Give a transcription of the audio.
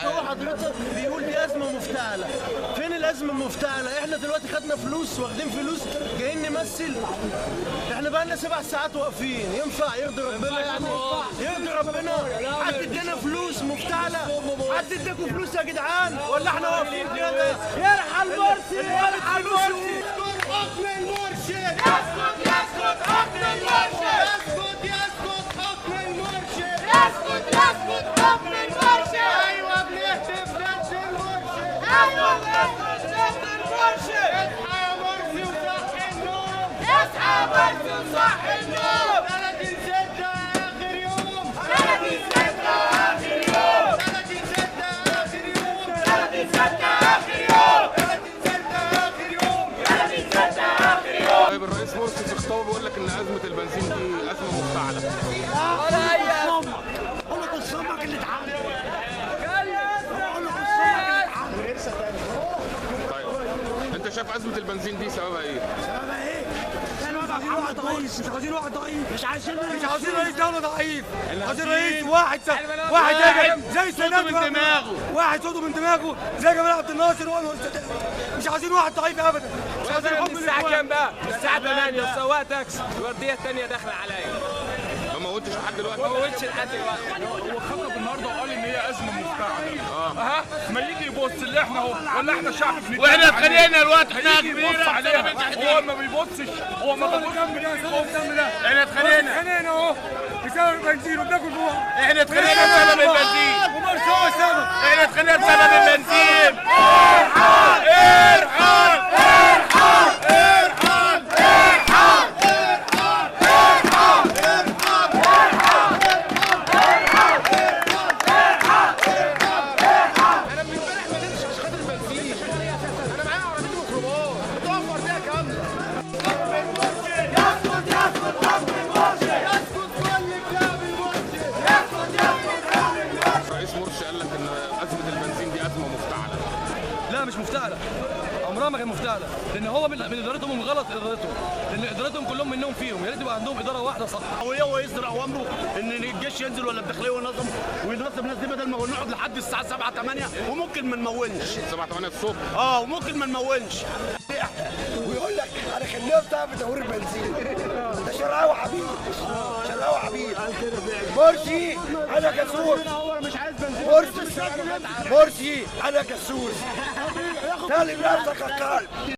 هو حضرتك بيقول دي ازمه مفتعله. فين الازمه المفتعله؟ احنا دلوقتي خدنا فلوس، واخدين فلوس، جايين نمثل. احنا بقى لنا 7 ساعات واقفين. ينفع يرضي ربنا؟ يعني يرضي ربنا؟ حد ادانا فلوس مفتعله؟ حد اداكم فلوس يا جدعان؟ ولا احنا واقفين كده؟ يرحل مرسي، يرحل مرسي. حكم المرشد، يسكت يسكت حكم المرشد، يسكت يسكت حكم المرشد، يسكت يسكت حكم المرشد. ايوه بنهتف ضد المرشد، ايوه بنهتف ضد المرشد. اصحى يا مرسي وصحي النوم، اصحى يا مرسي وصحي النوم. 30/6 اخر يوم، 30/6 اخر يوم، 30/6 اخر يوم، 30/6 اخر يوم، 30/6 اخر يوم، 30/6 اخر يوم. طيب الرئيس مرسي في خطابه بيقول لك ان ازمه البنزين دي ازمه مفتعله. ولا اي ازمه. قول له الصمك اللي اتعمل. قول له الصمك اللي اتعمل. طيب انت شايف ازمه البنزين دي سببها ايه؟ سببها ايه؟ عايزين واحد رئيس، مش عايزين واحد ضعيف، مش عايزين رئيس دولة ضعيف، عايزين رئيس واحد زي السادات من دماغه، واحد صوته من دماغه زي جمال عبد الناصر وانور السادات. مش عايزين واحد ضعيف ابدا. مش عايزين حكم الساعة كام بقى؟ الساعة 8 وسواق تاكسي الوردية الثانية داخلة عليا. ما موتش لحد دلوقتي؟ ما موتش لحد دلوقتي. هو خطب النهارده وقال ان هي ازمه مفتعله. اها ما يجي يبص اللي احنا اهو، ولا احنا شعب في واحنا اتخانقنا الوقت خناقه كبيره عليها. هو ما بيبصش، هو ما بيبصش. احنا اتخانقنا اهو بسبب البنزين وبناكل جوع. احنا اتخانقنا بسبب البنزين. ومرسي هو السبب. احنا اتخانقنا بسبب البنزين. الرئيس مرسي قال لك ان ازمه البنزين دي ازمه مفتعله. لا مش مفتعله، عمرها ما كانت مفتعله، لان هو من ادارتهم من غلط ادارتهم، لان ادارتهم كلهم منهم فيهم. يا ريت يبقى عندهم اداره واحده صح. هو يصدر اوامره ان الجيش ينزل ولا الداخليه وينظم الناس دي، بدل ما نقعد لحد الساعه 7 8 وممكن ما نمونش 7 8 الصبح. وممكن ما نمونش. ويقول لك انا خليها بتاع بتهوير البنزين. ده شراوي حبيبي، شراوي حبيبي. مرسي انا كسور، مرسي انا كسور. سالم نفسك يا قلب.